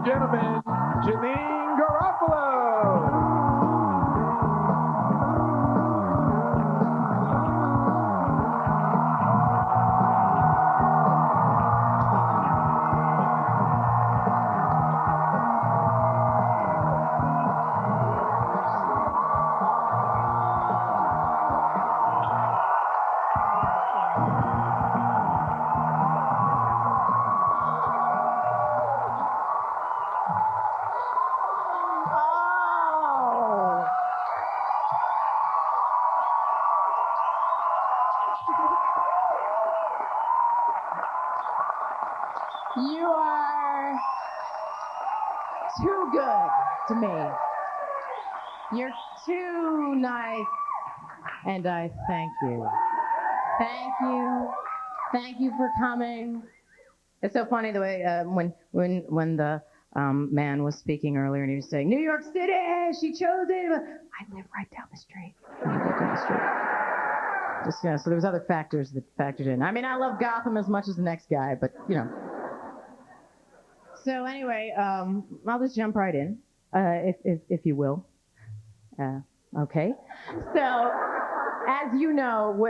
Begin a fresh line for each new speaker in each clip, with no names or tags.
and gentlemen, Janeane Garofalo.
You are too good to me. You're too nice, and I thank you. Thank you. Thank you for coming. It's so funny the way when the man was speaking earlier and he was saying, New York City, she chose it. I live right down the street. Just, so there was other factors that factored in. I mean, I love Gotham as much as the next guy, but, So anyway, I'll just jump right in, if you will. Okay. So, as you know,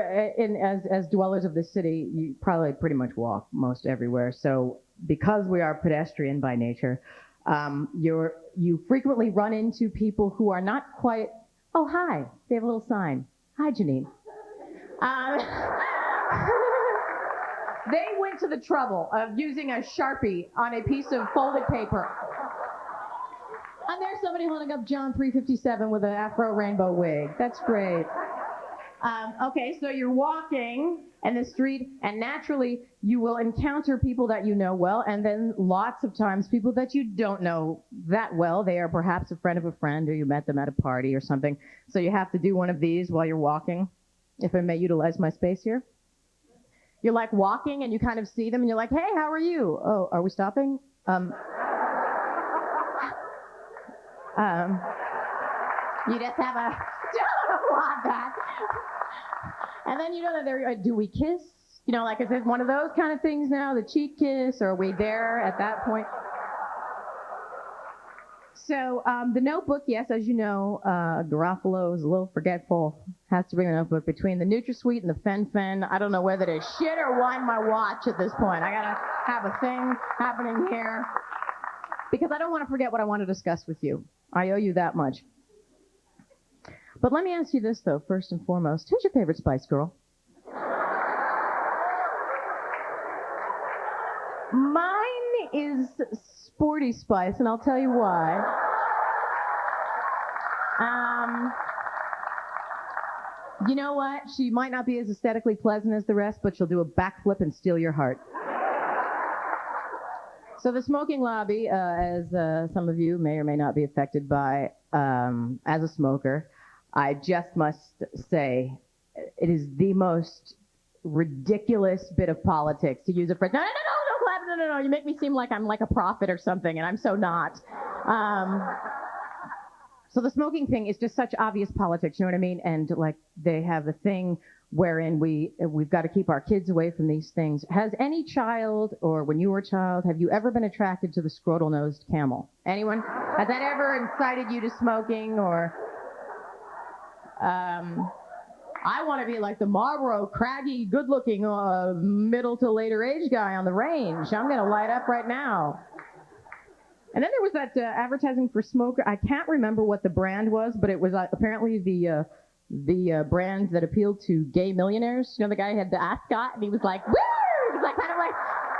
as dwellers of this city, you probably pretty much walk most everywhere. So, because we are pedestrian by nature, you frequently run into people who are not quite. Oh, hi! They have a little sign. Hi, Janeane. They went to the trouble of using a Sharpie on a piece of folded paper. And there's somebody holding up John 357 with an Afro rainbow wig. That's great. Okay, so you're walking in the street, and naturally you will encounter people that you know well, and then lots of times people that you don't know that well. They are perhaps a friend of a friend, or you met them at a party or something. So you have to do one of these while you're walking, if I may utilize my space here. You're like walking and you kind of see them and you're like, hey, how are you? Oh, are we stopping? You just have a, don't want that. And then you know that they're, do we kiss? Like is it one of those kind of things now, the cheek kiss, or are we there at that point? So the notebook, yes, as you know, Garofalo is a little forgetful. Has to bring a notebook between the NutraSweet and the Fen-Phen. I don't know whether to shit or wind my watch at this point. I gotta have a thing happening here because I don't want to forget what I want to discuss with you. I owe you that much. But let me ask you this though, first and foremost. Who's your favorite Spice Girl? Mine is Sporty Spice, and I'll tll you why. You know what? She might not be as aesthetically pleasant as the rest, but she'll do a backflip and steal your heart. So the smoking lobby, as some of you may or may not be affected by, as a smoker, I just must say, it is the most ridiculous bit of politics to use a phrase. No, you make me seem like I'm like a prophet or something, and I'm so not. So the smoking thing is just such obvious politics, you know what I mean? And like they have the thing wherein we've got to keep our kids away from these things. Has any child, or when you were a child, have you ever been attracted to the scrotal-nosed camel? Anyone? Has that ever incited you to smoking, or... I want to be like the Marlboro, craggy, good-looking, middle to later age guy on the range. I'm going to light up right now. And then there was that advertising for smoker. I can't remember what the brand was, but it was apparently the brand that appealed to gay millionaires. You know, the guy had the ascot, and he was like, woo! He was like, kind of like,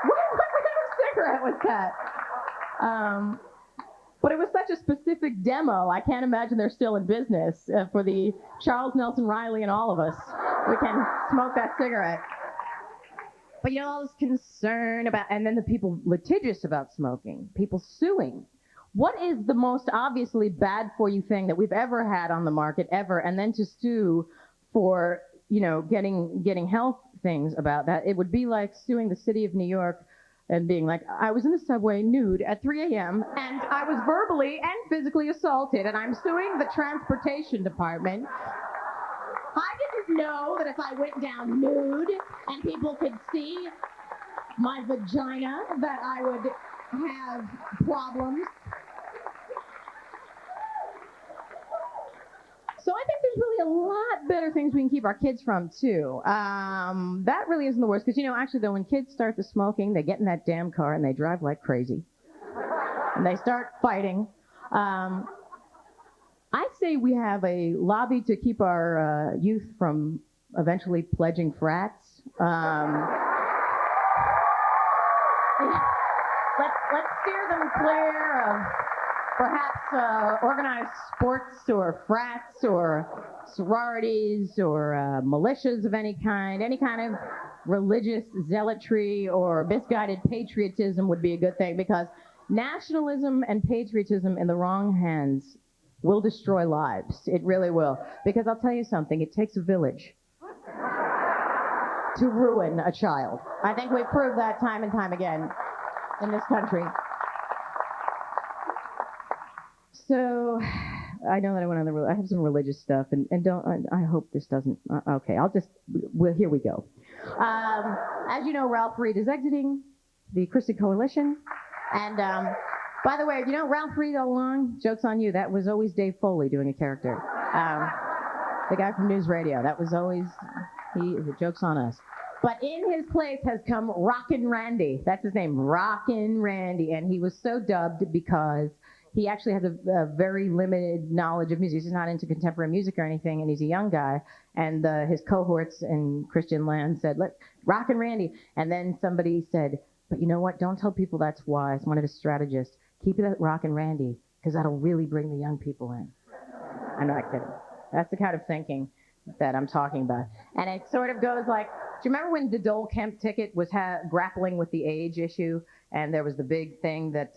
what kind of cigarette was that? But it was such a specific demo, I can't imagine they're still in business for the Charles Nelson Riley and all of us. We can smoke that cigarette. But all this concern about, and then the people litigious about smoking, people suing. What is the most obviously bad for you thing that we've ever had on the market, ever, and then to sue for, getting health things about that? It would be like suing the city of New York and being like, I was in the subway nude at 3 a.m. and I was verbally and physically assaulted, and I'm suing the transportation department. I didn't know that if I went down nude and people could see my vagina, that I would have problems. So I think there's really a lot better things we can keep our kids from, too. That really isn't the worst, because, actually, though, when kids start to smoking, they get in that damn car and they drive like crazy. And they start fighting. I say we have a lobby to keep our youth from eventually pledging frats. Let's steer them clear of perhaps organized sports or frats or sororities or militias of any kind of religious zealotry or misguided patriotism would be a good thing, because nationalism and patriotism in the wrong hands will destroy lives. It really will. Because I'll tell you something, it takes a village to ruin a child. I think we've proved that time and time again in this country. So, I know that I went on I have some religious stuff, and I hope this doesn't, okay, here we go. As you know, Ralph Reed is exiting the Christian Coalition, and, by the way, Ralph Reed all along, joke's on you, that was always Dave Foley doing a character. The guy from News Radio, that was always, the joke's on us. But in his place has come Rockin' Randy. That's his name, Rockin' Randy. And he was so dubbed because he actually has a very limited knowledge of music. He's not into contemporary music or anything, and he's a young guy. And his cohorts in Christian land said, Rockin' Randy. And then somebody said, but you know what? Don't tell people that's wise. One of his strategists. Keep it at Rockin' Randy, because that'll really bring the young people in. I'm not kidding. That's the kind of thinking that I'm talking about. And it sort of goes like, do you remember when the Dole Kemp ticket was grappling with the age issue? And there was the big thing that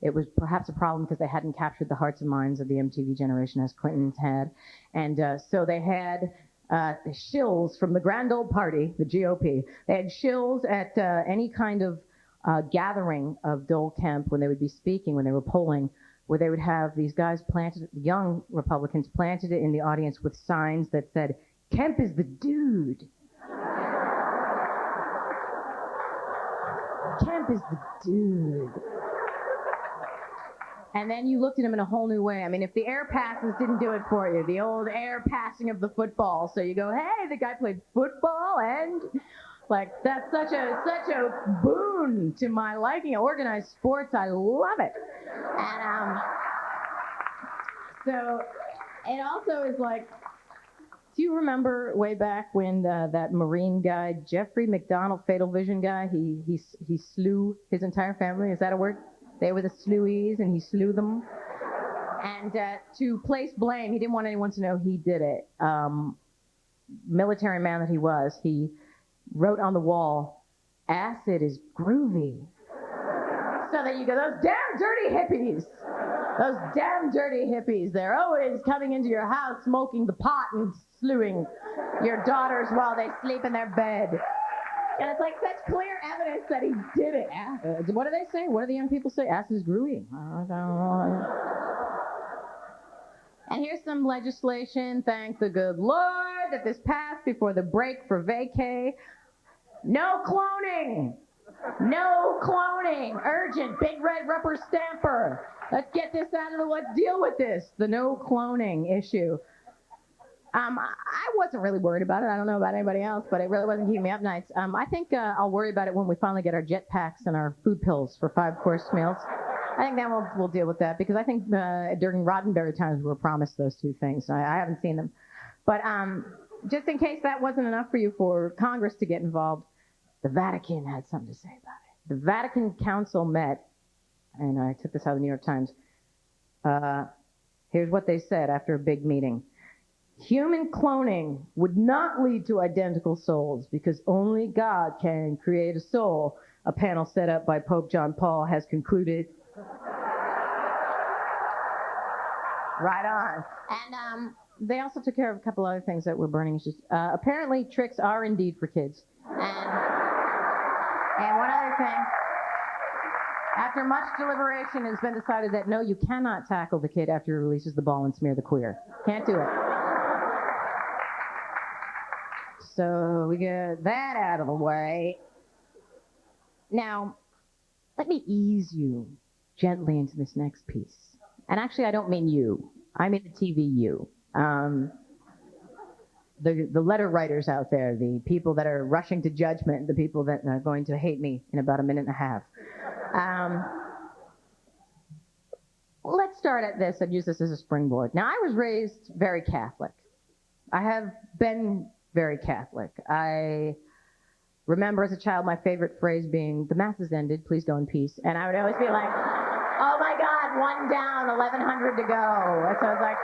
it was perhaps a problem because they hadn't captured the hearts and minds of the MTV generation as Clinton's had. And so they had shills from the Grand Old Party, the GOP. They had shills at any kind of gathering of Dole Kemp when they would be speaking, when they were polling, where they would have these guys young Republicans planted in the audience with signs that said, Kemp is the dude. Kemp is the dude. And then you looked at him in a whole new way. I mean, if the air passes didn't do it for you, the old air passing of the football. So you go, hey, the guy played football, and that's such a boon to my liking. Organized sports, I love it. And so it also is like, do you remember way back when that Marine guy, Jeffrey McDonald, Fatal Vision guy, he slew his entire family? Is that a word? They were the slewies, and he slew them. And to place blame, he didn't want anyone to know he did it. Military man that he was, he wrote on the wall, acid is groovy. So that you go, those damn dirty hippies. Those damn dirty hippies. They're always coming into your house smoking the pot and slewing your daughters while they sleep in their bed. And it's like such clear evidence that he did it. What do they say? What do the young people say? Acid is groovy. And here's some legislation, thank the good Lord, that this passed before the break for vacay. No cloning. No cloning. Urgent. Big red rubber stamper. Let's get this out of the way. Deal with this. The no cloning issue. I wasn't really worried about it. I don't know about anybody else, but it really wasn't keeping me up nights. I think I'll worry about it when we finally get our jet packs and our food pills for 5-course meals. I think then we'll deal with that, because I think during Roddenberry times we were promised those two things. I haven't seen them. But just in case that wasn't enough for you for Congress to get involved, the Vatican had something to say about it. The Vatican Council met, and I took this out of the New York Times. Here's what they said after a big meeting. Human cloning would not lead to identical souls, because only God can create a soul, a panel set up by Pope John Paul has concluded. Right on. And they also took care of a couple other things that were burning issues. Apparently, tricks are indeed for kids. And one other thing. After much deliberation, it has been decided that no, you cannot tackle the kid after he releases the ball and smear the queer. Can't do it. So we get that out of the way. Now, let me ease you gently into this next piece. And actually, I don't mean you. I mean the TV you. The letter writers out there, the people that are rushing to judgment, the people that are going to hate me in about a minute and a half. Let's start at this and use this as a springboard. Now, I was raised very Catholic. I have been very Catholic. I remember as a child my favorite phrase being, "The Mass is ended, please go in peace." And I would always be like, "Oh my God, one down, 1,100 to go." And so I was like,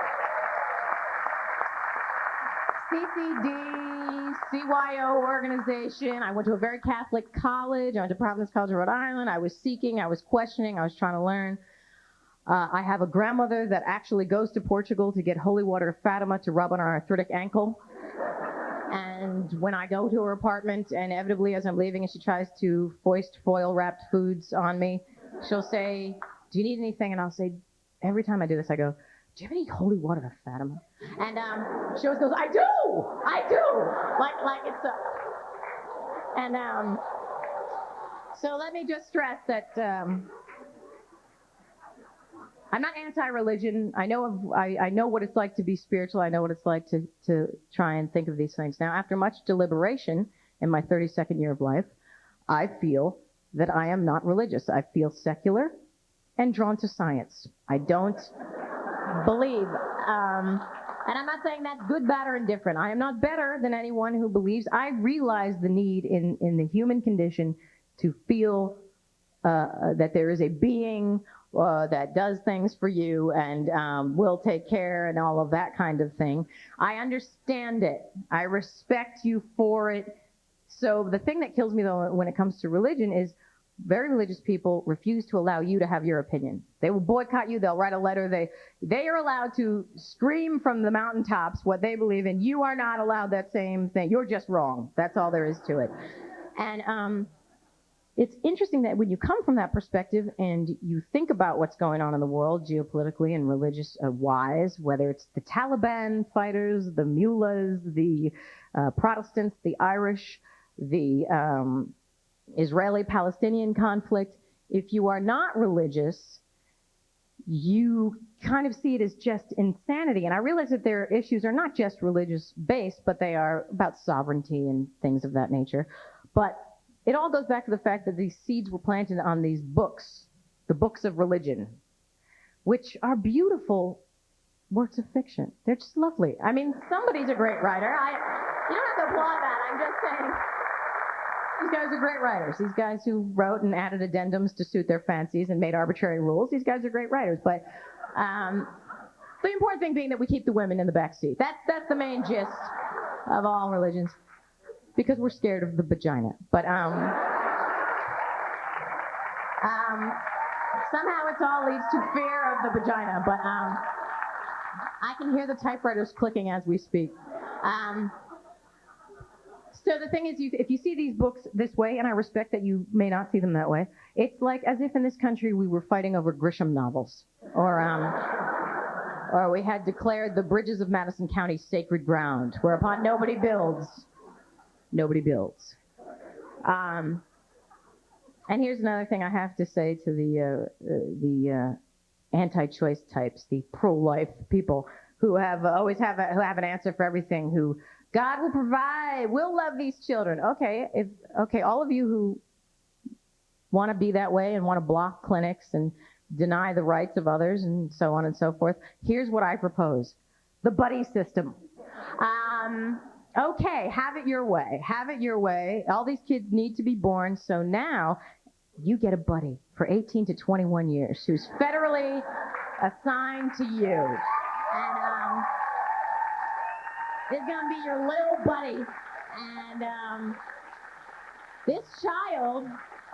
CCD, CYO organization. I went to a very Catholic college. I went to Providence College of Rhode Island. I was seeking, I was questioning, I was trying to learn. I have a grandmother that actually goes to Portugal to get holy water of Fatima to rub on her arthritic ankle. And when I go to her apartment, inevitably as I'm leaving and she tries to foist foil-wrapped foods on me, she'll say, "Do you need anything?" And I'll say, every time I do this, I go, "Do you have any holy water of Fatima?" And she always goes, "I do! I do!" Like it's a... And so let me just stress that I'm not anti-religion. I know what it's like to be spiritual. I know what it's like to try and think of these things. Now, after much deliberation in my 32nd year of life, I feel that I am not religious. I feel secular and drawn to science. I don't believe, and I'm not saying that's good, bad, or indifferent. I am not better than anyone who believes. I realize the need in the human condition to feel that there is a being that does things for you and will take care and all of that kind of thing. I understand it. I respect you for it. So the thing that kills me, though, when it comes to religion is very religious people refuse to allow you to have your opinion. They will boycott you. They'll write a letter. They are allowed to scream from the mountaintops what they believe in. You are not allowed that same thing. You're just wrong. That's all there is to it. And it's interesting that when you come from that perspective and you think about what's going on in the world geopolitically and religious wise, whether it's the Taliban fighters, the mullahs, the Protestants, the Irish, the Israeli-Palestinian conflict, if you are not religious, you kind of see it as just insanity. And I realize that their issues are not just religious based, but they are about sovereignty and things of that nature. But it all goes back to the fact that these seeds were planted on these books, the books of religion, which are beautiful works of fiction. They're just lovely. I mean, somebody's a great writer. You don't have to applaud that. I'm just saying these guys are great writers. These guys who wrote and added addendums to suit their fancies and made arbitrary rules, these guys are great writers. But the important thing being that we keep the women in the back seat. That's the main gist of all religions. Because we're scared of the vagina. But somehow it all leads to fear of the vagina. But I can hear the typewriters clicking as we speak. So the thing is, if you see these books this way, and I respect that you may not see them that way, it's like as if in this country we were fighting over Grisham novels. Or we had declared the bridges of Madison County sacred ground, whereupon nobody builds. Nobody builds. And here's another thing I have to say to the anti-choice types, the pro-life people who always have an answer for everything. Who God will provide. We'll love these children. Okay, all of you who want to be that way and want to block clinics and deny the rights of others and so on and so forth. Here's what I propose: the buddy system. Okay, have it your way. Have it your way. All these kids need to be born, so now you get a buddy for 18 to 21 years who's federally assigned to you. And it's going to be your little buddy. And this child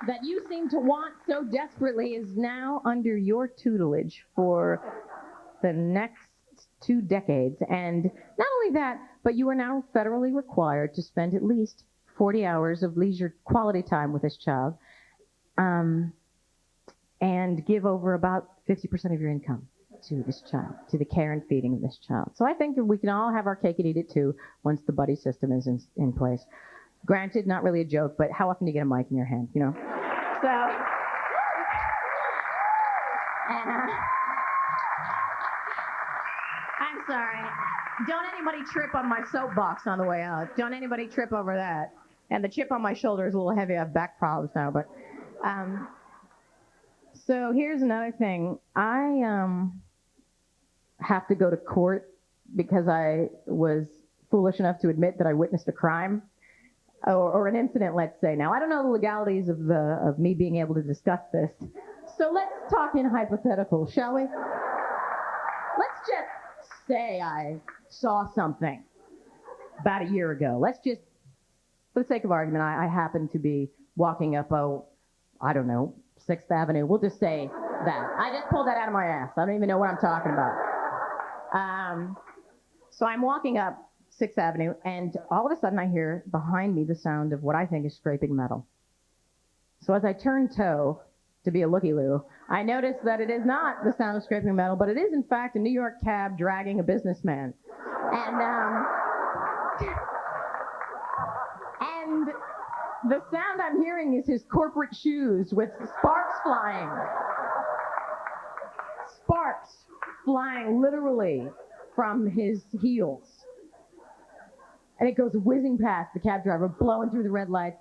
that you seem to want so desperately is now under your tutelage for the next 2 decades. And not only that, but you are now federally required to spend at least 40 hours of leisure quality time with this child, and give over about 50% of your income to this child, to the care and feeding of this child. So I think we can all have our cake and eat it too once the buddy system is in place. Granted, not really a joke, but how often do you get a mic in your hand, you know? So, And I'm sorry. Don't anybody trip on my soapbox on the way out. Don't anybody trip over that. And the chip on my shoulder is a little heavy. I have back problems now. But so here's another thing. I have to go to court because I was foolish enough to admit that I witnessed a crime or an incident, let's say. Now, I don't know the legalities of me being able to discuss this. So let's talk in hypotheticals, shall we? Let's just say I saw something about a year ago. Let's just, for the sake of argument, I happened to be walking up, I don't know, 6th Avenue. We'll just say that. I just pulled that out of my ass. I don't even know what I'm talking about. So I'm walking up 6th Avenue, and all of a sudden I hear behind me the sound of what I think is scraping metal. So as I turn toe to be a looky-loo, I notice that it is not the sound of scraping metal, but it is in fact a New York cab dragging a businessman. And the sound I'm hearing is his corporate shoes with sparks flying. Sparks flying literally from his heels. And it goes whizzing past the cab driver, blowing through the red lights,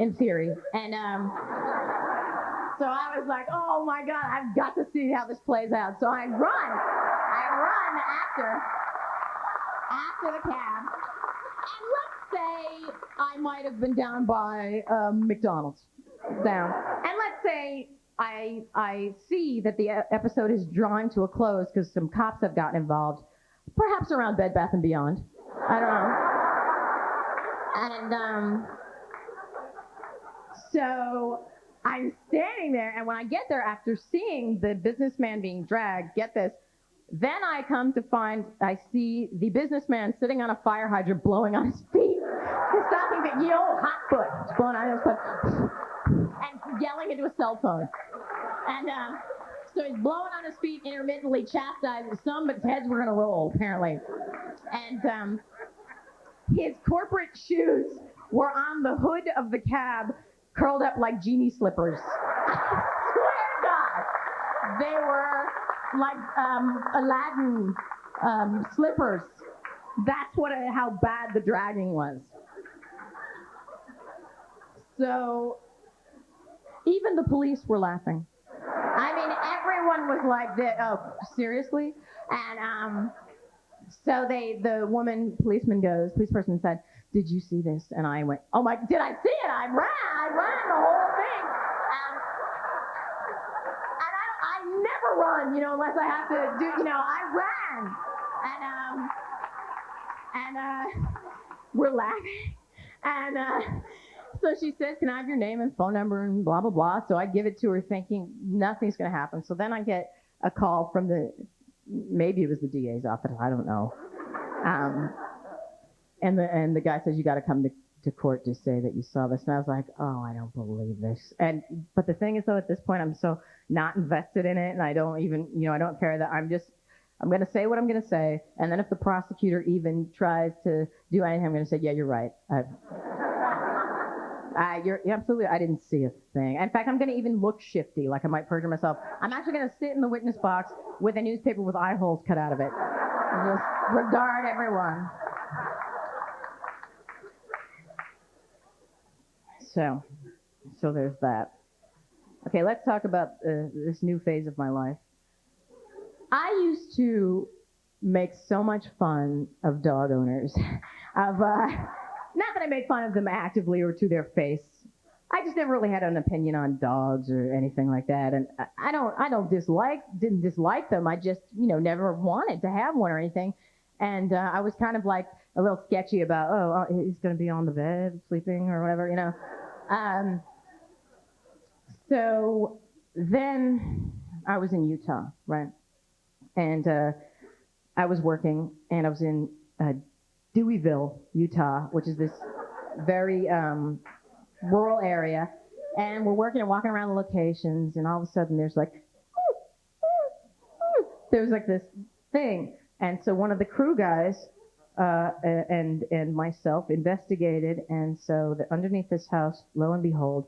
in theory. And so I was like, oh my God, I've got to see how this plays out. So I run after the cab. And let's say I might have been down by McDonald's. Down. And let's say I see that the episode is drawing to a close because some cops have gotten involved, perhaps around Bed Bath & Beyond. I don't know. And so I'm standing there, and when I get there after seeing the businessman being dragged, get this, then I come to find I see the businessman sitting on a fire hydrant blowing on his feet. He's talking to ye old hot foot. He's blowing on his foot and yelling into a cell phone. And so he's blowing on his feet, intermittently chastising some, but his heads were going to roll, apparently. And his corporate shoes were on the hood of the cab, curled up like genie slippers. I swear to God, they were like Aladdin slippers. That's how bad the dragging was. So even the police were laughing. I mean, everyone was like, oh, seriously? And so the police person said, did you see this? And I went, oh my, did I see it? I ran the whole thing. And I never run, unless I have to do, I ran. And we're laughing. And so she says, can I have your name and phone number and blah, blah, blah. So I give it to her thinking nothing's going to happen. So then I get a call from maybe it was the DA's office, I don't know. And the guy says, you got to come to court to say that you saw this. And I was like, oh, I don't believe this. But the thing is, though, at this point, I'm so not invested in it, and I don't even, I don't care that I'm going to say what I'm going to say. And then if the prosecutor even tries to do anything, I'm going to say, yeah, you're right. You're absolutely, I didn't see a thing. In fact, I'm going to even look shifty, like I might perjure myself. I'm actually going to sit in the witness box with a newspaper with eye holes cut out of it. Just regard everyone. So there's that. Okay, let's talk about this new phase of my life. I used to make so much fun of dog owners. Not that I made fun of them actively or to their face. I just never really had an opinion on dogs or anything like that. And I didn't dislike them. I just, never wanted to have one or anything. And I was kind of like a little sketchy about, he's going to be on the bed sleeping or whatever, So then I was in Utah, right? And I was working, and I was in Deweyville, Utah, which is this very rural area. And we're walking around the locations, and all of a sudden there's like this thing. And so one of the crew guys and myself investigated, and so underneath this house, lo and behold,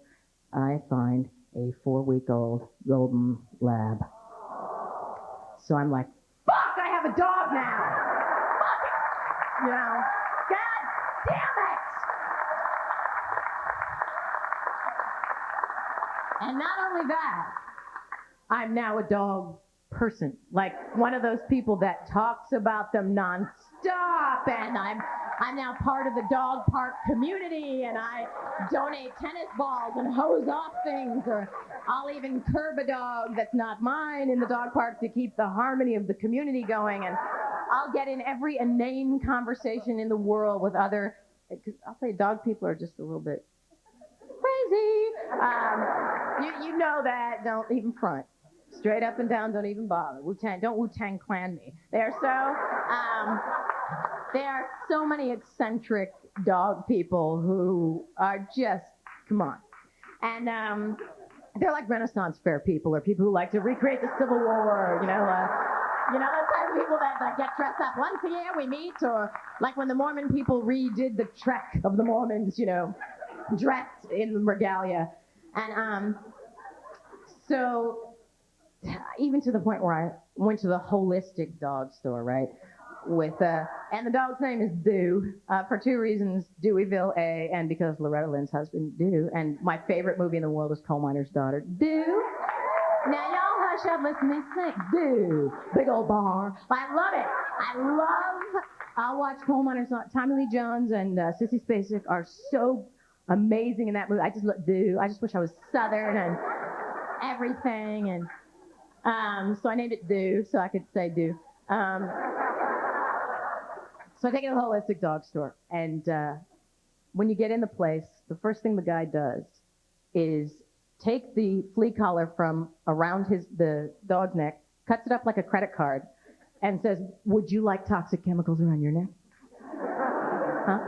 I find a 4-week-old golden lab. So I'm like, fuck, I have a dog now. Fuck it. You know, God damn it. And not only that, I'm now a dog person. Like one of those people that talks about them nonstop. And I'm now part of the dog park community, and I donate tennis balls and hose off things, or I'll even curb a dog that's not mine in the dog park to keep the harmony of the community going. And I'll get in every inane conversation in the world with other, because I'll say dog people are just a little bit crazy. You know that. Don't even front. Straight up and down, don't even bother. Don't Wu-Tang Clan me. There are so many eccentric dog people who are just, come on. And they're like Renaissance fair people, or people who like to recreate the Civil War, you know, those type of people that get dressed up once a year we meet, or like when the Mormon people redid the Trek of the Mormons, you know, dressed in regalia. And so even to the point where I went to the holistic dog store, right? And the dog's name is Doo, for 2 reasons: Deweyville, A, and because Loretta Lynn's husband, Doo, and my favorite movie in the world is Coal Miner's Daughter. Doo. Now y'all hush up, listen to me sing. Doo. Big old bar. I love it. I'll watch Coal Miner's Daughter. Tommy Lee Jones and Sissy Spacek are so amazing in that movie. I just love Doo. I just wish I was Southern and everything, and so I named it Doo so I could say Doo. So I take it to the holistic dog store, and when you get in the place, the first thing the guy does is take the flea collar from around the dog's neck, cuts it up like a credit card, and says, "Would you like toxic chemicals around your neck?" Huh?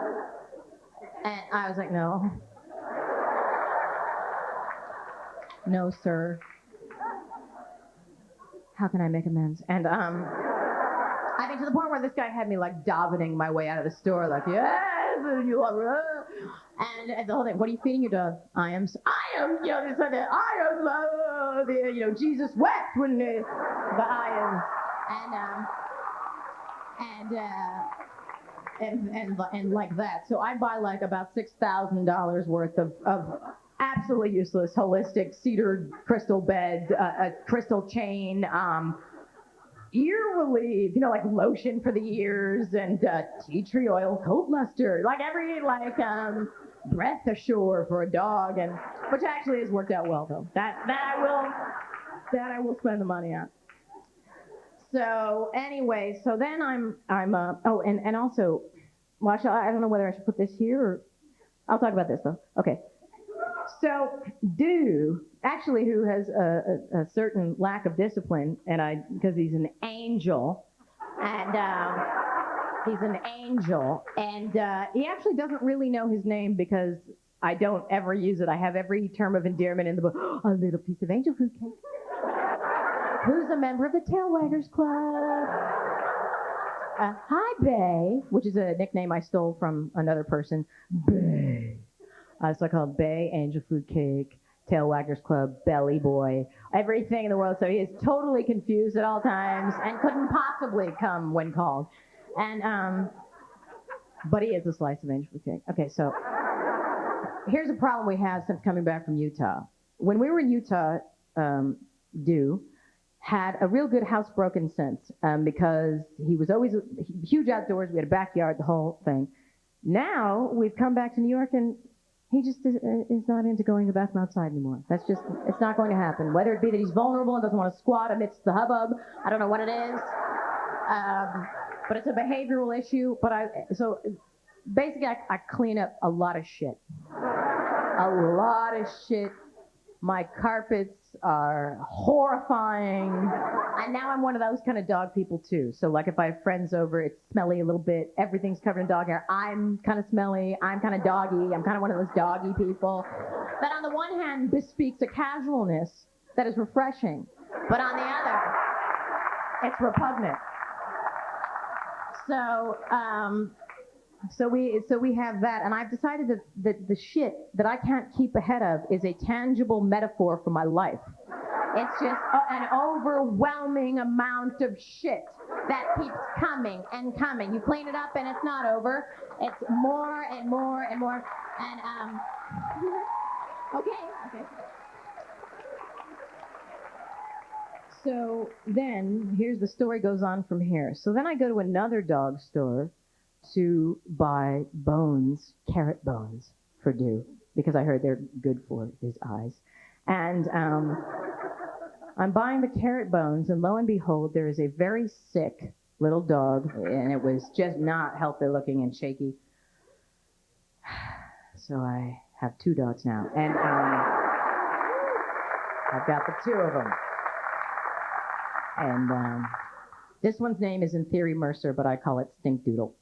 And I was like, "No. No, sir. How can I make amends?" And I think to the point where this guy had me like davening my way out of the store, like, "Yes, you are." And the whole thing, "What are you feeding your dog?" I am, you know, they said that I am, you know, Jesus wept when the I am, and like that. So I buy like about $6,000 worth of absolutely useless holistic cedar crystal bed, a crystal chain, ear relief, you know, like lotion for the ears, and tea tree oil, coat luster, like every breath ashore for a dog, and which actually has worked out well though. That I will spend the money on. So anyway, so then I'm and also, well, I don't know whether I should put this here, or I'll talk about this though. Okay. So Doo, actually, who has a certain lack of discipline, because he's an angel, and he actually doesn't really know his name because I don't ever use it. I have every term of endearment in the book. A little piece of angel food cake. Who's a member of the Tail Waggers Club? Hi, Bay, which is a nickname I stole from another person. Bay. So I call him Bay, Angel Food Cake, Tail Waggers Club, Belly Boy, everything in the world. So he is totally confused at all times and couldn't possibly come when called. And but he is a slice of Angel Food Cake. Okay, so here's a problem we have since coming back from Utah. When we were in Utah, Doo had a real good housebroken sense because he was always huge outdoors. We had a backyard, the whole thing. Now we've come back to New York, and he just is not into going to the bathroom outside anymore. It's not going to happen. Whether it be that he's vulnerable and doesn't want to squat amidst the hubbub, I don't know what it is. But it's a behavioral issue. So basically I clean up a lot of shit. A lot of shit. My carpets are horrifying. And now I'm one of those kind of dog people too. So like if I have friends over, it's smelly a little bit. Everything's covered in dog hair. I'm kind of smelly. I'm kind of doggy. I'm kind of one of those doggy people. That on the one hand bespeaks a casualness that is refreshing. But on the other, it's repugnant. So So we have that, and I've decided that the shit that I can't keep ahead of is a tangible metaphor for my life. It's just an overwhelming amount of shit that keeps coming and coming. You clean it up and it's not over. It's more and more and more. And okay. So then here's the story goes on from here. So then I go to another dog store to buy bones, carrot bones for Dew, because I heard they're good for his eyes. And I'm buying the carrot bones, and lo and behold, there is a very sick little dog, and it was just not healthy looking and shaky. So I have 2 dogs now, and I've got the 2 of them. And this one's name is in theory Mercer, but I call it Stink Doodle.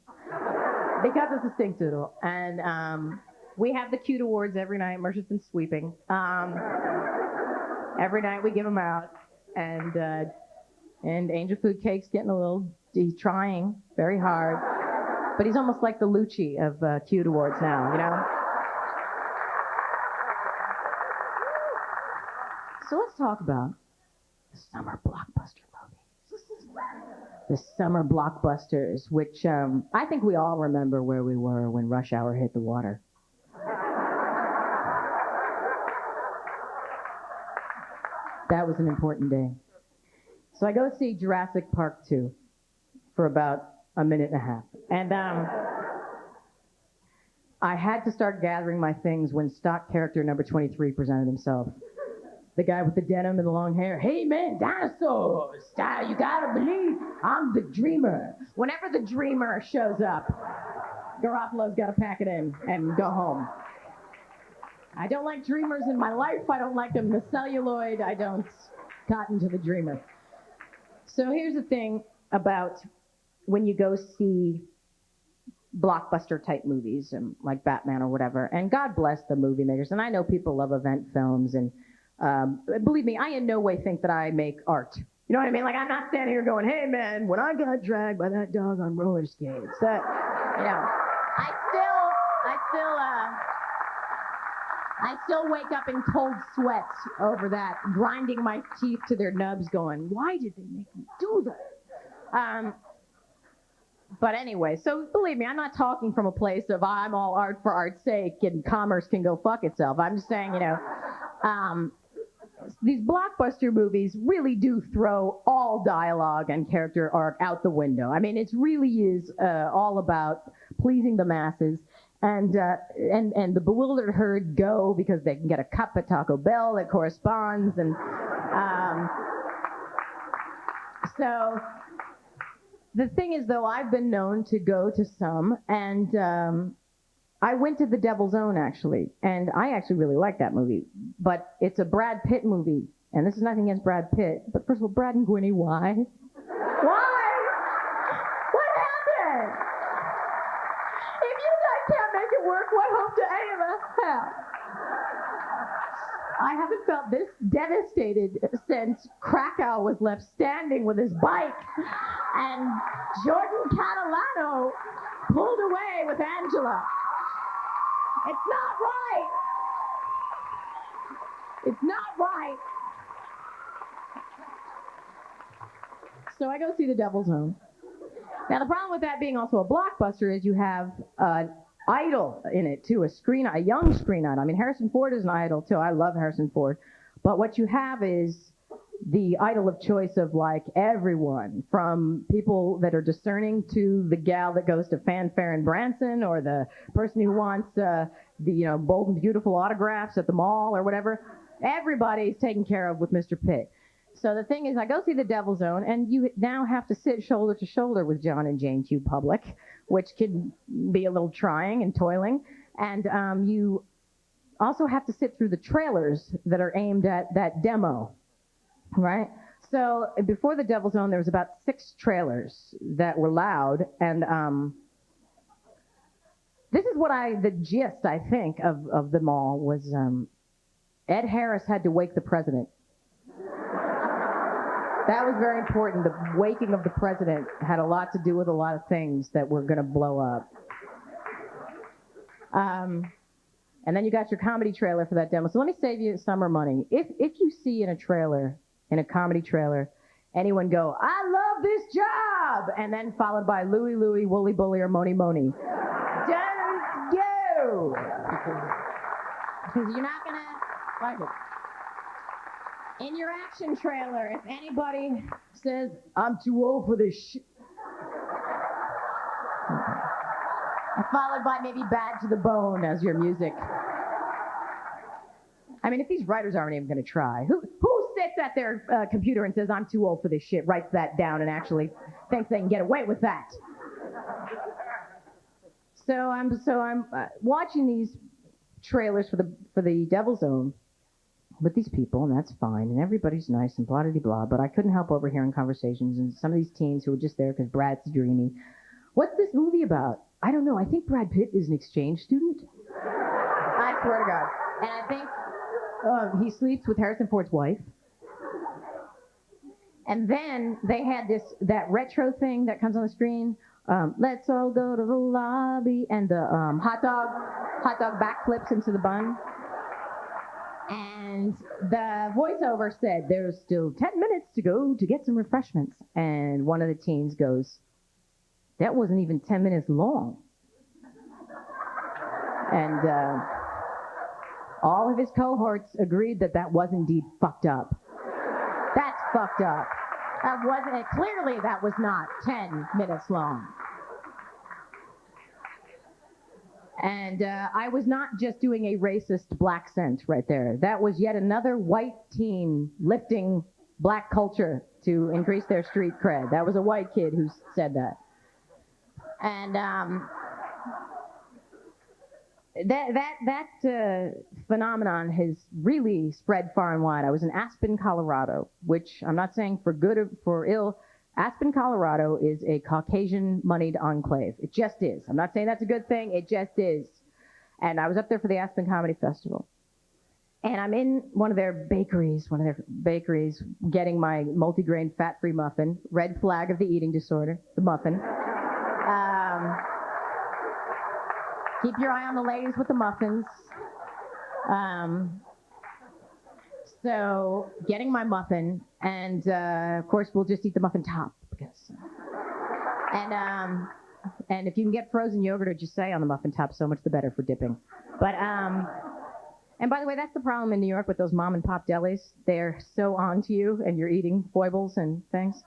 Because it's a stink doodle. And we have the cute awards every night. Mercer's been sweeping. Every night we give them out. And Angel Food Cake's getting a little, he's trying very hard. But he's almost like the Lucci of cute awards now, you know? So let's talk about the summer blockbuster movies. The summer blockbusters, which I think we all remember where we were when Rush Hour hit the water. That was an important day. So I go see Jurassic Park 2 for about a minute and a half. And I had to start gathering my things when stock character number 23 presented himself. The guy with the denim and the long hair. Hey man, dinosaurs! You gotta believe I'm the dreamer. Whenever the dreamer shows up, Garofalo's gotta pack it in and go home. I don't like dreamers in my life. I don't like them in the celluloid. I don't cotton to the dreamer. So here's the thing about when you go see blockbuster type movies, like Batman or whatever, and God bless the movie makers, and I know people love event films, and believe me, I in no way think that I make art. You know what I mean? Like, I'm not standing here going, hey man, when I got dragged by that dog on roller skates, that, you know, I still wake up in cold sweats over that, grinding my teeth to their nubs going, why did they make me do that? But anyway, so believe me, I'm not talking from a place of I'm all art for art's sake and commerce can go fuck itself. I'm just saying, you know, these blockbuster movies really do throw all dialogue and character arc out the window. I mean, it really is all about pleasing the masses, and the bewildered herd go because they can get a cup at Taco Bell that corresponds, and so the thing is, though, I've been known to go to some, and I went to The Devil's Own, actually, and I actually really like that movie, but it's a Brad Pitt movie, and this is nothing against Brad Pitt, but first of all, Brad and Gwynnie, why? Why? What happened? If you guys can't make it work, what hope do any of us have? I haven't felt this devastated since Krakow was left standing with his bike, and Jordan Catalano pulled away with Angela. It's not right. It's not right. So I go see The Devil's Own. Now, the problem with that being also a blockbuster is you have an idol in it, too, a young screen idol. I mean, Harrison Ford is an idol, too. I love Harrison Ford. But what you have is the idol of choice of, like, everyone, from people that are discerning to the gal that goes to Fanfare and Branson, or the person who wants the bold and beautiful autographs at the mall or whatever. Everybody's taken care of with Mr. Pitt. So the thing is, I go see The Devil's Own, and you now have to sit shoulder to shoulder with John and Jane Q. Public, which can be a little trying and toiling. And you also have to sit through the trailers that are aimed at that demo, right? So before The Devil's Own, there was about 6 trailers that were loud, and this is the gist, I think, of them all was Ed Harris had to wake the president. That was very important. The waking of the president had a lot to do with a lot of things that were going to blow up. And then you got your comedy trailer for that demo. So let me save you summer money. If you see in a comedy trailer, anyone go, "I love this job," and then followed by Louie Louie, Wooly Bully, or Moni Moni, don't go. Because you're not going to like it. In your action trailer, if anybody says, "I'm too old for this shit," followed by maybe Bad to the Bone as your music. I mean, if these writers aren't even going to try, who sits at their computer and says, "I'm too old for this shit," writes that down and actually thinks they can get away with that? So I'm watching these trailers for the Devil's Own with these people, and that's fine, and everybody's nice and blah blah blah. But I couldn't help overhearing conversations, and some of these teens who were just there because Brad's dreamy. What's this movie about? I don't know. I think Brad Pitt is an exchange student. I swear to God. And I think he sleeps with Harrison Ford's wife. And then they had that retro thing that comes on the screen. Let's all go to the lobby, and the hot dog backflips into the bun. And the voiceover said, "There's still 10 minutes to go to get some refreshments." And one of the teens goes, "That wasn't even 10 minutes long." And all of his cohorts agreed that was indeed fucked up. That's fucked up. Clearly that was not 10 minutes long. And I was not just doing a racist black scent right there. That was yet another white teen lifting black culture to increase their street cred. That was a white kid who said that. And that phenomenon has really spread far and wide. I was in Aspen, Colorado, which I'm not saying for good or for ill. Aspen, Colorado is a Caucasian-moneyed enclave. It just is. I'm not saying that's a good thing. It just is. And I was up there for the Aspen Comedy Festival. And I'm in one of their bakeries, getting my multigrain fat-free muffin, red flag of the eating disorder, the muffin. Keep your eye on the ladies with the muffins. So getting my muffin, and of course we'll just eat the muffin top because. And if you can get frozen yogurt or just say on the muffin top, so much the better for dipping. But and by the way, that's the problem in New York with those mom and pop delis. They're so on to you, and you're eating foibles and things.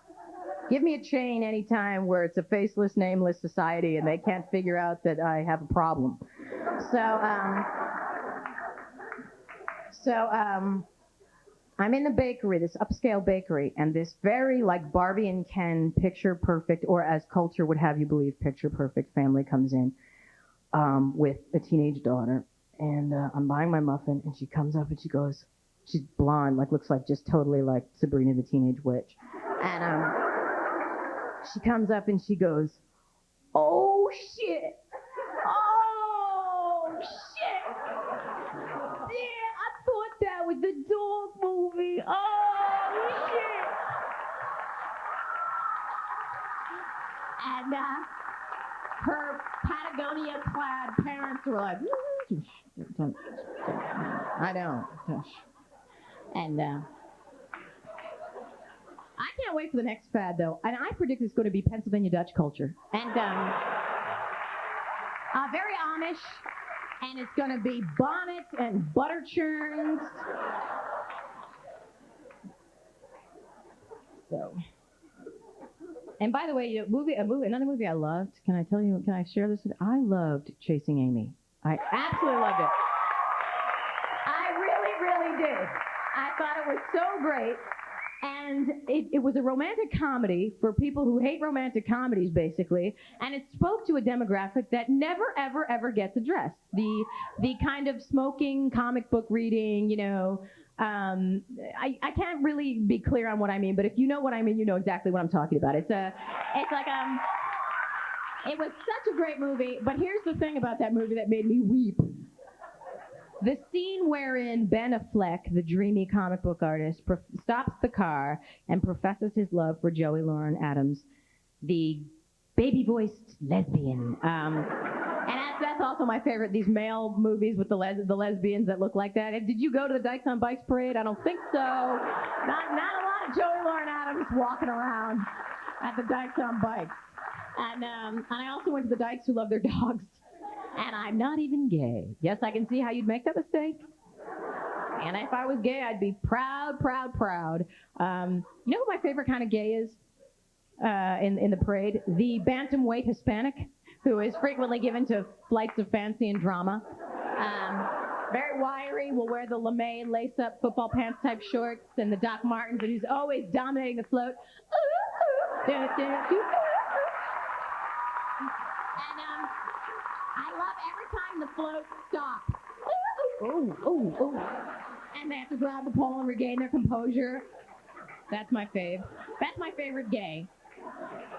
Give me a chain anytime where it's a faceless, nameless society and they can't figure out that I have a problem. So I'm in the bakery, this upscale bakery, and this very like Barbie and Ken picture perfect, or as culture would have you believe, picture perfect family comes in with a teenage daughter. And I'm buying my muffin, and she comes up and she goes, she's blonde, like looks like just totally like Sabrina the Teenage Witch. And she comes up and she goes, "Oh shit! Oh shit! Yeah, I thought that was the dog movie. Oh shit!" And her Patagonia-clad parents were like, "I know." And I can't wait for the next fad, though. And I predict it's going to be Pennsylvania Dutch culture. And very Amish. And it's going to be bonnets and butter churns. So. And by the way, another movie I loved. Can I share this with you? I loved Chasing Amy. I absolutely loved it. I really, really did. I thought it was so great. And it was a romantic comedy for people who hate romantic comedies, basically. And it spoke to a demographic that never, ever, ever gets addressed. The kind of smoking, comic book reading, I can't really be clear on what I mean, but if you know what I mean, you know exactly what I'm talking about. It was such a great movie, but here's the thing about that movie that made me weep. The scene wherein Ben Affleck, the dreamy comic book artist, stops the car and professes his love for Joey Lauren Adams, the baby voiced lesbian. And that's also my favorite. These male movies with the lesbians that look like that. Did you go to the Dykes on Bikes parade? I don't think so. Not a lot of Joey Lauren Adams walking around at the Dykes on Bikes. And I also went to the Dykes who love their dogs. And I'm not even gay. Yes, I can see how you'd make that mistake. And if I was gay, I'd be proud, proud, proud. You know who my favorite kind of gay is in the parade? The bantamweight Hispanic, who is frequently given to flights of fancy and drama. Very wiry, will wear the lame lace-up football pants type shorts and the Doc Martens, and he's always dominating the float. And I love every time the float stops. And they have to grab the pole and regain their composure. That's my fave. That's my favorite gay.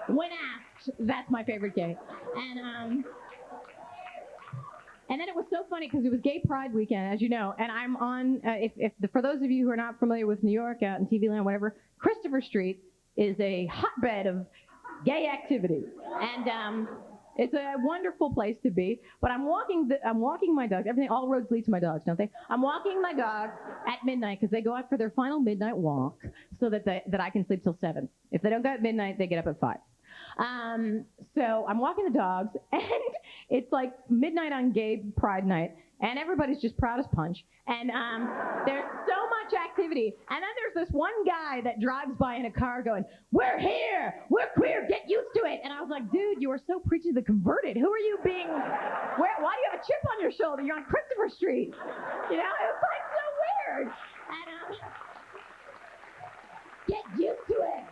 When asked, that's my favorite gay. And then it was so funny because it was Gay Pride weekend, as you know, and I'm on, for those of you who are not familiar with New York, out in TV land, whatever, Christopher Street is a hotbed of gay activity. And it's a wonderful place to be. But I'm walking my dogs. All roads lead to my dogs, don't they? I'm walking my dogs at midnight because they go out for their final midnight walk so that I can sleep till 7. If they don't go at midnight, they get up at 5. So I'm walking the dogs, and it's like midnight on Gay Pride night, and everybody's just proud as punch. And there's so much activity. And then there's this one guy that drives by in a car going, "We're here! We're queer! Get used to it!" And I was like, dude, you are so preaching the converted. Who are you being? Why do you have a chip on your shoulder? You're on Christopher Street. You know, it was like so weird. And get used to it.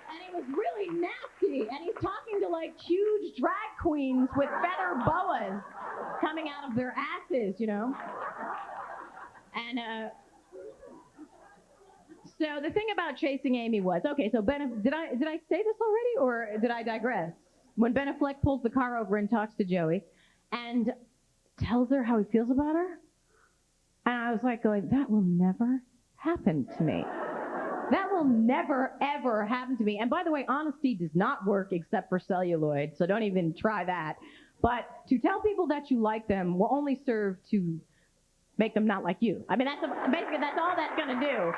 And he was really nasty. And he's talking to like huge drag queens with feather boas coming out of their asses, you know. And so the thing about chasing Amy was, okay, so did I say this already, or did I digress? When Ben Affleck pulls the car over and talks to Joey and tells her how he feels about her, and I was like going, that will never happen to me. That will never, ever happen to me. And by the way, honesty does not work except for celluloid, so don't even try that. But to tell people that you like them will only serve to make them not like you. I mean, basically that's all that's going to do.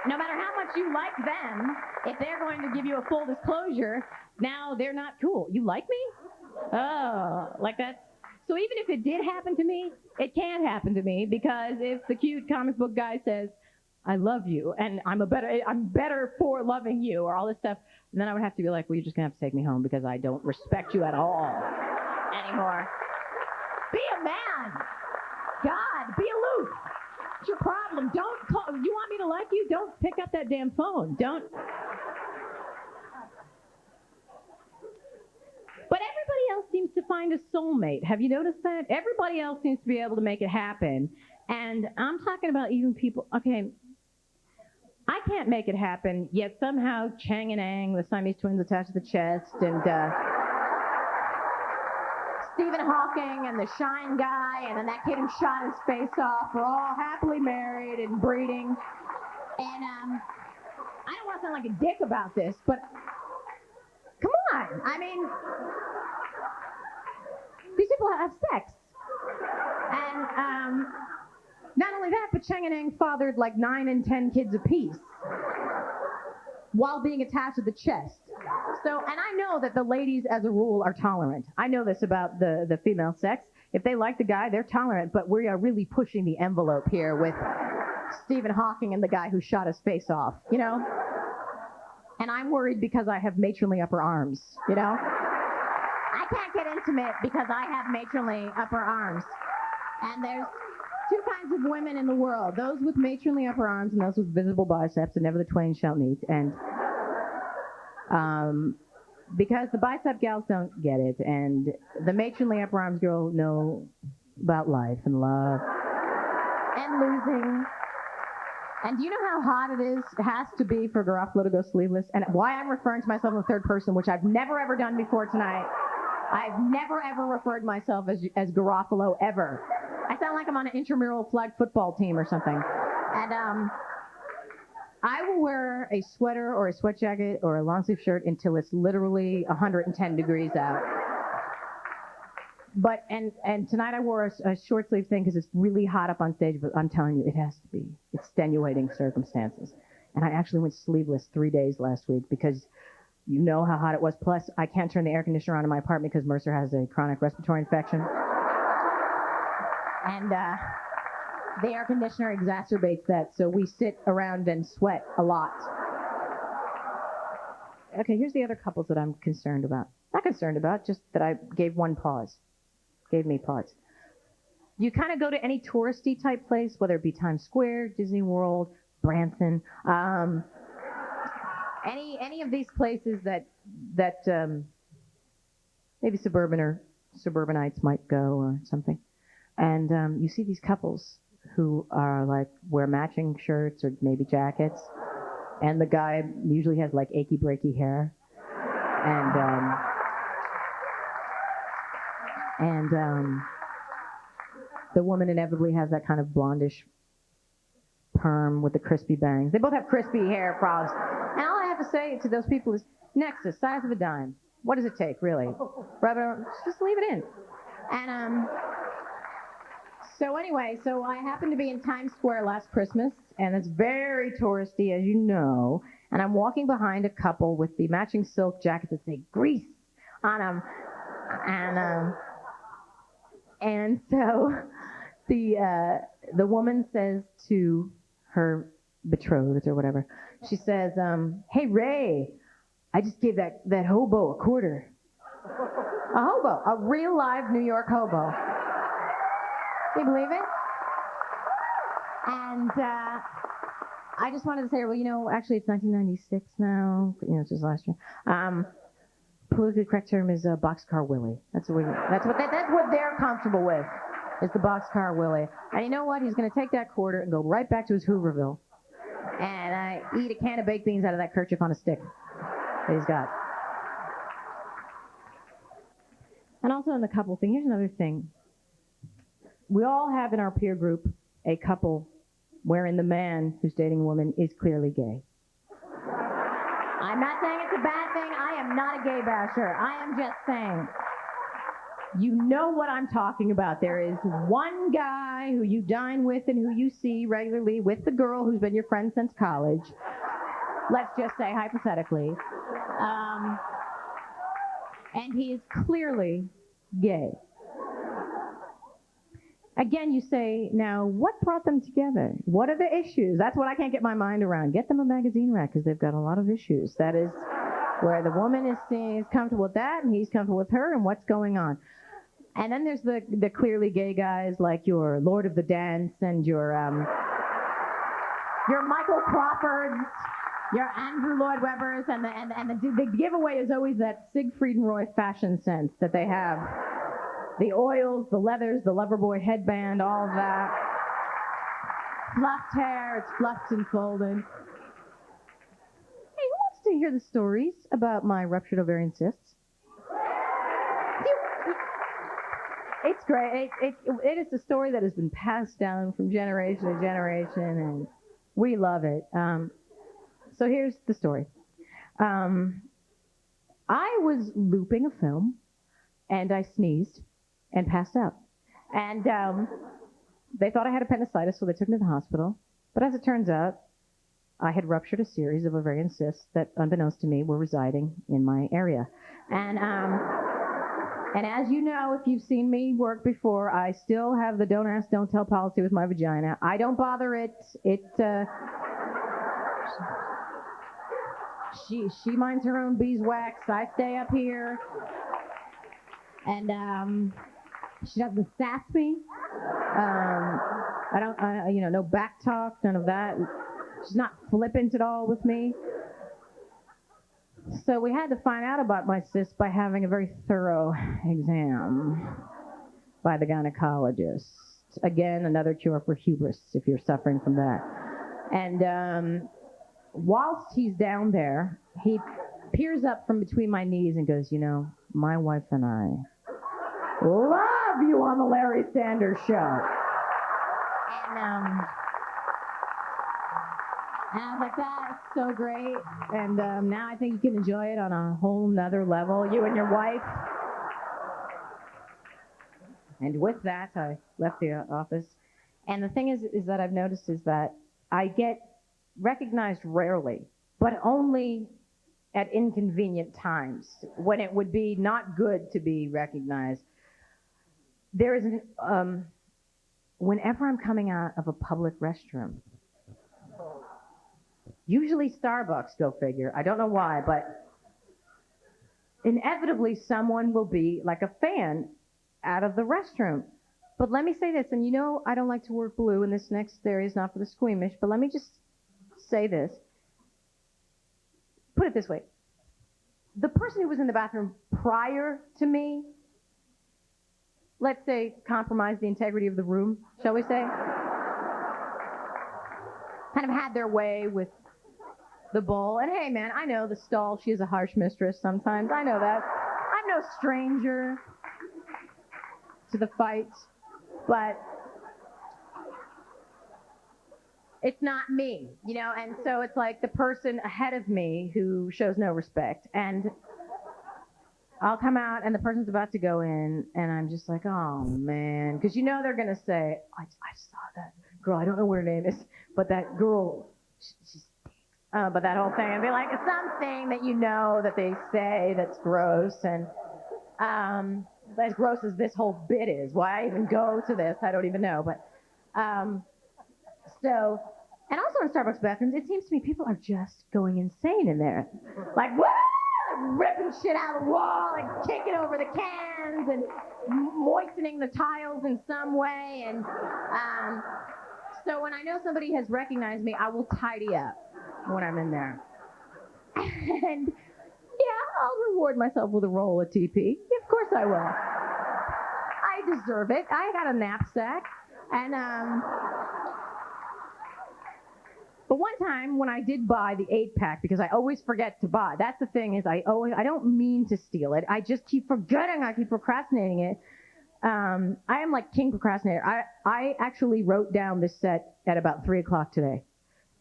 No matter how much you like them, if they're going to give you a full disclosure, now they're not cool. You like me? Oh, like that. So even if it did happen to me, it can't happen to me, because if the cute comic book guy says, "I love you, and I'm better for loving you," or all this stuff, and then I would have to be like, well, you're just going to have to take me home because I don't respect you at all anymore. Be a man. God, be aloof. What's your problem? Don't call. You want me to like you? Don't pick up that damn phone. Don't. But everybody else seems to find a soulmate. Have you noticed that? Everybody else seems to be able to make it happen. And I'm talking about even people, okay, I can't make it happen, yet somehow Chang and Ang, the Siamese twins attached to the chest, and Stephen Hawking and the Shine guy, and then that kid who shot his face off, are all happily married and breeding. And I don't want to sound like a dick about this, but come on. I mean, these people have sex. And not only that, but Chang and Ang fathered like 9 and 10 kids apiece while being attached to the chest. So, and I know that the ladies, as a rule, are tolerant. I know this about the female sex. If they like the guy, they're tolerant, but we are really pushing the envelope here with Stephen Hawking and the guy who shot his face off, you know? And I'm worried because I have matronly upper arms, you know? I can't get intimate because I have matronly upper arms. And there's 2 kinds of women in the world, those with matronly upper arms and those with visible biceps, and never the twain shall meet. And because the bicep gals don't get it, and the matronly upper arms girl know about life and love and losing. And do you know how hot it has to be for Garofalo to go sleeveless? And why I'm referring to myself in the third person, which I've never ever done before tonight. I've never ever referred myself as Garofalo ever. I sound like I'm on an intramural flag football team or something. And I will wear a sweater or a sweat jacket or a long sleeve shirt until it's literally 110 degrees out. But and tonight I wore a short sleeve thing because it's really hot up on stage. But I'm telling you, it has to be extenuating circumstances. And I actually went sleeveless 3 days last week because you know how hot it was. Plus, I can't turn the air conditioner on in my apartment because Mercer has a chronic respiratory infection. And the air conditioner exacerbates that, so we sit around and sweat a lot. Okay, here's the other couples that I'm concerned about. Not concerned about, just that I gave one pause. Gave me pause. You kind of go to any touristy type place, whether it be Times Square, Disney World, Branson, any of these places that maybe suburbanites might go or something. And you see these couples who are like wear matching shirts or maybe jackets, and the guy usually has like achy breaky hair, and the woman inevitably has that kind of blondish perm with the crispy bangs. They both have crispy hair problems. And all I have to say to those people is, Nexus, size of a dime. What does it take, really? Brother, just leave it in. And so anyway, so I happened to be in Times Square last Christmas, and it's very touristy, as you know. And I'm walking behind a couple with the matching silk jackets that say "Grease" on them, and so the woman says to her betrothed or whatever, she says, "Hey Ray, I just gave that hobo a quarter." A hobo, a real live New York hobo. Can you believe it? And I just wanted to say, well, you know, actually it's 1996 now. You know, it's just last year. Politically correct term is boxcar Willie. That's what they're comfortable with. Is the boxcar Willie. And you know what? He's going to take that quarter and go right back to his Hooverville and eat a can of baked beans out of that kerchief on a stick that he's got. And also in the couple thing, here's another thing. We all have in our peer group a couple wherein the man who's dating a woman is clearly gay. I'm not saying it's a bad thing. I am not a gay basher. I am just saying, you know what I'm talking about. There is one guy who you dine with and who you see regularly with the girl who's been your friend since college. Let's just say hypothetically. And he is clearly gay. Again, you say, now, what brought them together? What are the issues? That's what I can't get my mind around. Get them a magazine rack, because they've got a lot of issues. That is where the woman is comfortable with that, and he's comfortable with her, and what's going on. And then there's the clearly gay guys, like your Lord of the Dance, and your Michael Crawfords, your Andrew Lloyd Webbers, and the giveaway is always that Siegfried and Roy fashion sense that they have. The oils, the leathers, the Loverboy headband, all of that. Fluffed hair, it's fluffed and folded. Hey, who wants to hear the stories about my ruptured ovarian cysts? It's great. It is a story that has been passed down from generation to generation, and we love it. So here's the story. I was looping a film, and I sneezed and passed out. And they thought I had appendicitis, so they took me to the hospital. But as it turns out, I had ruptured a series of ovarian cysts that, unbeknownst to me, were residing in my area. And as you know, if you've seen me work before, I still have the don't ask, don't tell policy with my vagina. I don't bother it. She minds her own beeswax. I stay up here. And she doesn't sass me. No back talk, none of that. She's not flippant at all with me. So we had to find out about my cysts by having a very thorough exam by the gynecologist. Again, another cure for hubris if you're suffering from that. And whilst he's down there, he peers up from between my knees and goes, you know, my wife and I love you on the Larry Sanders Show. And I was like, that's so great. And now I think you can enjoy it on a whole nother level, you and your wife. And with that, I left the office. And the thing is that I've noticed is that I get recognized rarely, but only at inconvenient times when it would be not good to be recognized. There is whenever I'm coming out of a public restroom, usually Starbucks, go figure. I don't know why, but inevitably someone will be like a fan out of the restroom. But let me say this, and you know I don't like to work blue, and this next area is not for the squeamish, but let me just say this. Put it this way. The person who was in the bathroom prior to me, let's say, compromised the integrity of the room, shall we say? Kind of had their way with the bowl. And hey, man, I know the stall, she is a harsh mistress sometimes. I know that. I'm no stranger to the fight, but it's not me, you know? And so it's like the person ahead of me who shows no respect. And I'll come out and the person's about to go in and I'm just like, oh man, because you know they're going to say, I saw that girl, I don't know what her name is, but that girl, she's but that whole thing, and be like, something that you know that they say that's gross, and as gross as this whole bit is, why I even go to this, I don't even know, but so, and also in Starbucks bathrooms, it seems to me people are just going insane in there, like, woo! Ripping shit out of the wall and kicking over the cans and moistening the tiles in some way, and so when I know somebody has recognized me, I will tidy up when I'm in there. And yeah, I'll reward myself with a roll of TP. Of course I will. I deserve it. I got a knapsack. And but one time when I did buy the 8-pack, because I always forget to buy. That's the thing, is I don't mean to steal it. I just keep forgetting. I keep procrastinating it. I am like king procrastinator. I actually wrote down this set at about 3 o'clock today.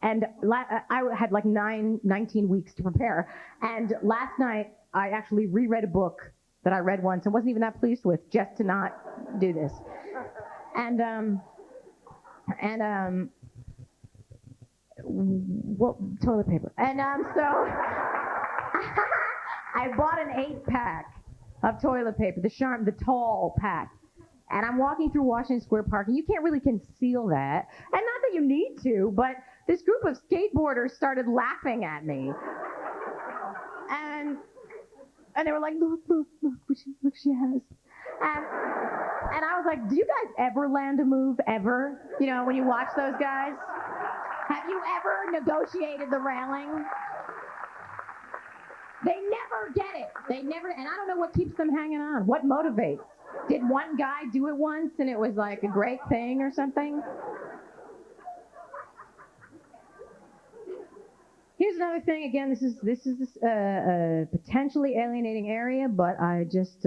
And I had like 19 weeks to prepare. And last night, I actually reread a book that I read once and wasn't even that pleased with, just to not do this. And well, toilet paper. And so I bought an 8-pack of toilet paper, the tall pack. And I'm walking through Washington Square Park, and you can't really conceal that. And not that you need to, but this group of skateboarders started laughing at me. And they were like, look what she has. And I was like, do you guys ever land a move, ever? You know, when you watch those guys? Have you ever negotiated the railing? They never get it. They never, and I don't know what keeps them hanging on. What motivates? Did one guy do it once and it was like a great thing or something? Here's another thing. Again, this is a potentially alienating area, but I just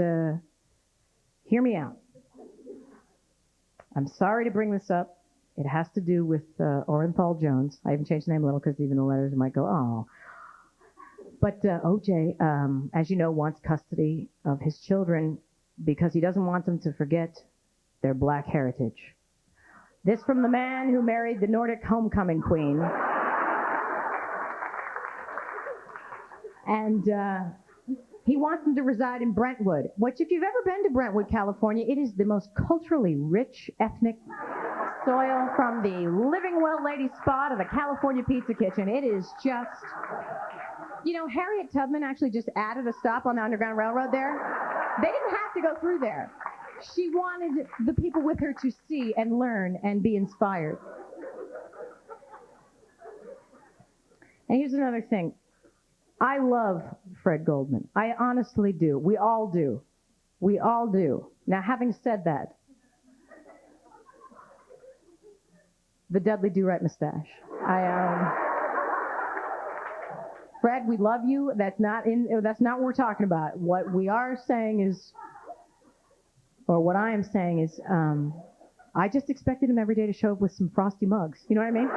hear me out. I'm sorry to bring this up. It has to do with Orenthal Jones. I even changed the name a little because even the letters might go, oh. But OJ, as you know, wants custody of his children because he doesn't want them to forget their black heritage. This from the man who married the Nordic homecoming queen. And he wants them to reside in Brentwood, which, if you've ever been to Brentwood, California, it is the most culturally rich ethnic soil, from the Living Well Lady Spa to the California Pizza Kitchen. It is just, you know, Harriet Tubman actually just added a stop on the Underground Railroad there. They didn't have to go through there. She wanted the people with her to see and learn and be inspired. And here's another thing. I love Fred Goldman. I honestly do. We all do. We all do. Now, having said that, the Dudley Do-Right mustache. Fred, we love you. That's not what we're talking about. What we are saying is, or what I am saying is, I just expected him every day to show up with some frosty mugs. You know what I mean?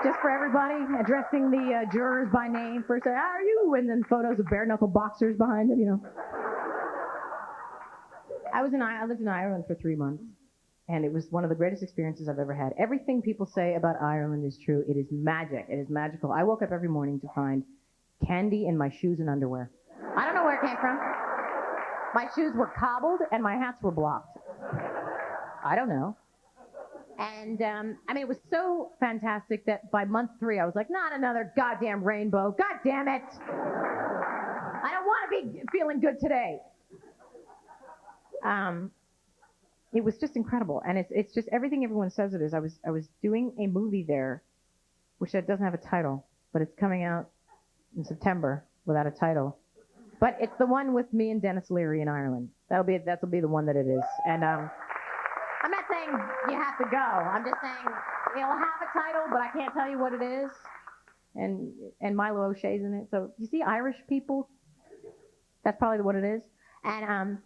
just for everybody, addressing the jurors by name. First, say, how are you? And then photos of bare-knuckle boxers behind them, you know. I lived in Ireland for 3 months, and it was one of the greatest experiences I've ever had. Everything people say about Ireland is true. It is magic. It is magical. I woke up every morning to find candy in my shoes and underwear. I don't know where it came from. My shoes were cobbled, and my hats were blocked. I don't know. And, I mean, it was so fantastic that by month 3, I was like, not another goddamn rainbow. God damn it. I don't want to be feeling good today. It was just incredible. And it's just everything everyone says it is. I was doing a movie there, which doesn't have a title, but it's coming out in September without a title. But it's the one with me and Dennis Leary in Ireland. That'll be the one that it is. And, I'm not saying you have to go. I'm just saying it'll have a title, but I can't tell you what it is. And Milo O'Shea's in it. So you see Irish people? That's probably what it is. And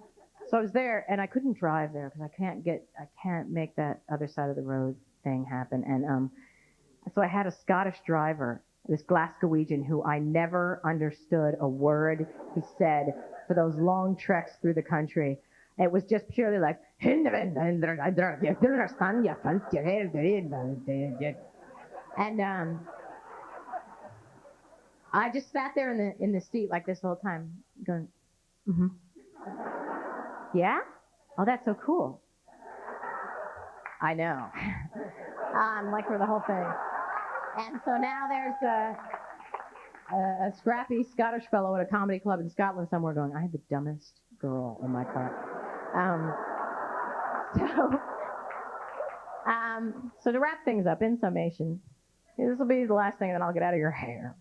so I was there, and I couldn't drive there because I can't make that other side of the road thing happen. And so I had a Scottish driver, this Glasgowian, who I never understood a word he said for those long treks through the country. It was just purely like, and I just sat there in the seat like this the whole time, going, mm-hmm. Yeah? Oh, that's so cool. I know. Like for the whole thing. And so now there's a scrappy Scottish fellow at a comedy club in Scotland somewhere going, I had the dumbest girl in my car. So to wrap things up, in summation, this will be the last thing that I'll get out of your hair.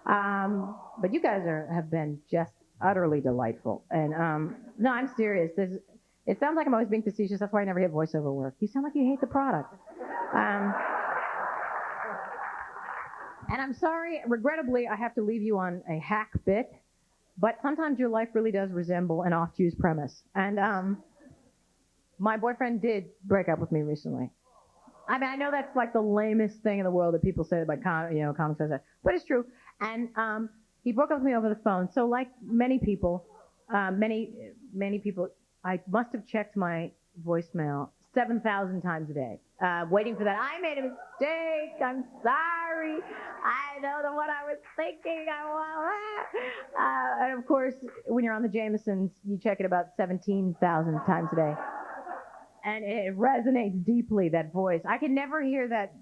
But you guys have been just utterly delightful. And no, I'm serious. It sounds like I'm always being facetious. That's why I never hit voiceover work. You sound like you hate the product. And I'm sorry, regrettably, I have to leave you on a hack bit. But sometimes your life really does resemble an oft-used premise. And my boyfriend did break up with me recently. I mean, I know that's like the lamest thing in the world that people say about comics, but it's true. And he broke up with me over the phone. So like many people, many people, I must have checked my voicemail 7,000 times a day, waiting for that. I made a mistake. I'm sorry. I know the one I was thinking. And of course, when you're on the Jamesons, you check it about 17,000 times a day. And it resonates deeply, that voice. I can never hear that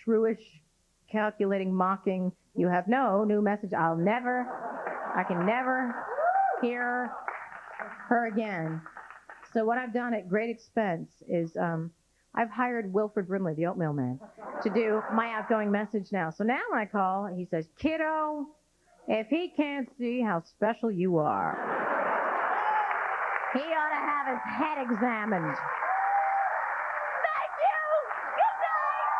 shrewish, calculating, mocking, you have no new message. I can never hear her again. So what I've done at great expense is I've hired Wilford Brimley, the oatmeal man, to do my outgoing message now. So now when I call, he says, kiddo, if he can't see how special you are, he ought to have his head examined. Thank you! Good night!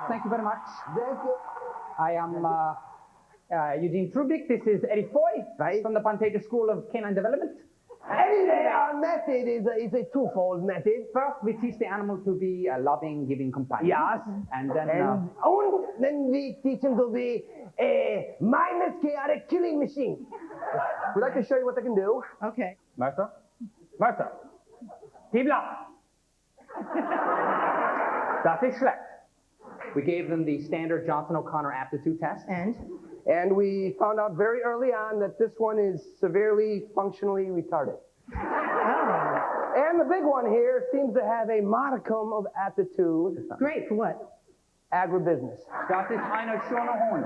Thank you very much.
Thank you.
I am Eugene Trubik. This is Eddie Foy from the Pantager School of Canine Development.
And our method is a twofold method.
First, we teach the animal to be a loving, giving companion.
Yes.
And then...
And then we teach him to be a mindless, chaotic killing machine. We'd like to show you what they can do.
Okay.
Martha? Tibla! Das ist schlecht. We gave them the standard Johnson O'Connor aptitude test.
And we found out very early on that this one is severely functionally retarded.
Oh.
And the big one here seems to have a modicum of aptitude.
Great, for what?
Agribusiness.
Das ist eine schöne Hund.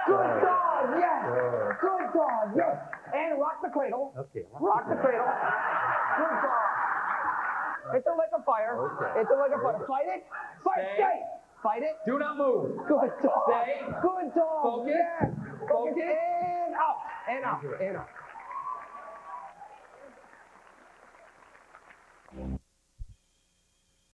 Good dog, yes. Good dog, yes. And rock the cradle.
Okay.
Rock the cradle. Good dog. It's a lick of fire.
Okay.
It's a lick of fire. Fight it. Fight. Stay. Fight it.
Do not move.
Good dog.
Stay.
Good dog.
Focus.
Yes.
Focus.
And up. And up. And up.